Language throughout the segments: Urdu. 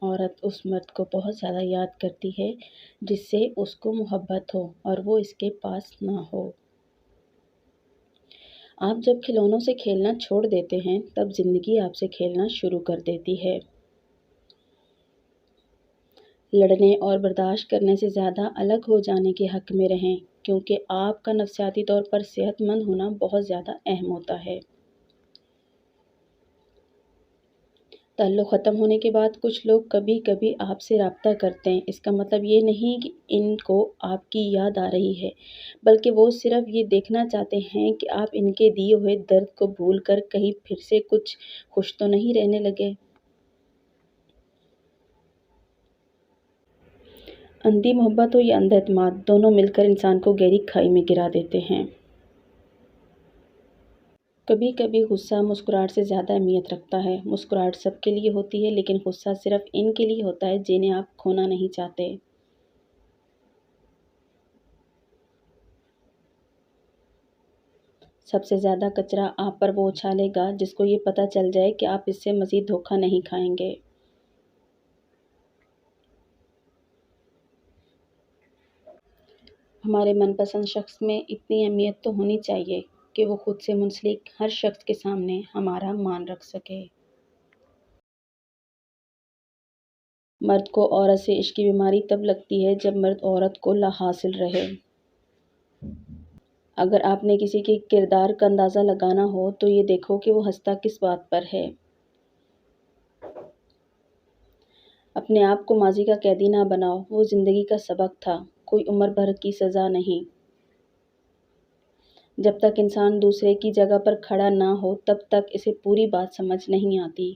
عورت اس مرد کو بہت زیادہ یاد کرتی ہے جس سے اس کو محبت ہو اور وہ اس کے پاس نہ ہو۔ آپ جب کھلونوں سے کھیلنا چھوڑ دیتے ہیں تب زندگی آپ سے کھیلنا شروع کر دیتی ہے۔ لڑنے اور برداشت کرنے سے زیادہ الگ ہو جانے کے حق میں رہیں، کیونکہ آپ کا نفسیاتی طور پر صحت مند ہونا بہت زیادہ اہم ہوتا ہے۔ تعلق ختم ہونے کے بعد کچھ لوگ کبھی کبھی آپ سے رابطہ کرتے ہیں۔ اس کا مطلب یہ نہیں کہ ان کو آپ کی یاد آ رہی ہے، بلکہ وہ صرف یہ دیکھنا چاہتے ہیں کہ آپ ان کے دیے ہوئے درد کو بھول کر کہیں پھر سے کچھ خوش تو نہیں رہنے لگے۔ اندھی محبت ہو یا اندھا اعتماد، دونوں مل کر انسان کو گہری کھائی میں گرا دیتے ہیں۔ کبھی کبھی غصہ مسکراہٹ سے زیادہ اہمیت رکھتا ہے۔ مسکراہٹ سب کے لیے ہوتی ہے، لیکن غصہ صرف ان کے لیے ہوتا ہے جنہیں آپ کھونا نہیں چاہتے۔ سب سے زیادہ کچرا آپ پر وہ اچھالے گا جس کو یہ پتہ چل جائے کہ آپ اس سے مزید دھوکہ نہیں کھائیں گے۔ ہمارے من پسند شخص میں اتنی اہمیت تو ہونی چاہیے کہ وہ خود سے منسلک ہر شخص کے سامنے ہمارا مان رکھ سکے۔ مرد کو عورت سے عشق کی بیماری تب لگتی ہے جب مرد عورت کو لا حاصل رہے۔ اگر آپ نے کسی کے کردار کا اندازہ لگانا ہو تو یہ دیکھو کہ وہ ہنستا کس بات پر ہے۔ اپنے آپ کو ماضی کا قیدی نہ بناؤ، وہ زندگی کا سبق تھا، کوئی عمر بھر کی سزا نہیں۔ جب تک انسان دوسرے کی جگہ پر کھڑا نہ ہو تب تک اسے پوری بات سمجھ نہیں آتی۔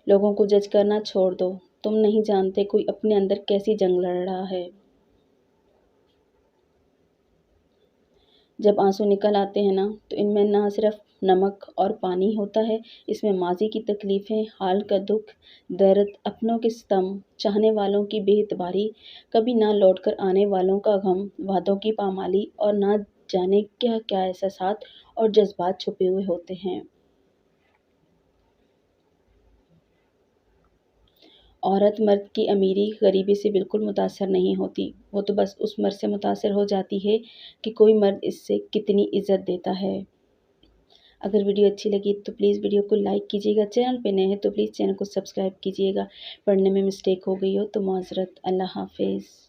لوگوں کو جج کرنا چھوڑ دو، تم نہیں جانتے کوئی اپنے اندر کیسی جنگ لڑ رہا ہے۔ جب آنسو نکل آتے ہیں نا تو ان میں نہ صرف نمک اور پانی ہوتا ہے، اس میں ماضی کی تکلیفیں، حال کا دکھ، درد، اپنوں کے ستم، چاہنے والوں کی بے اعتباری، کبھی نہ لوٹ کر آنے والوں کا غم، وعدوں کی پامالی اور نہ جانے کیا کیا احساسات اور جذبات چھپے ہوئے ہوتے ہیں۔ عورت مرد کی امیری غریبی سے بالکل متاثر نہیں ہوتی، وہ تو بس اس مرد سے متاثر ہو جاتی ہے کہ کوئی مرد اس سے کتنی عزت دیتا ہے۔ اگر ویڈیو اچھی لگی تو پلیز ویڈیو کو لائک کیجیے گا، چینل پہ نئے ہیں تو پلیز چینل کو سبسکرائب کیجیے گا، پڑھنے میں مسٹیک ہو گئی ہو تو معذرت۔ اللہ حافظ۔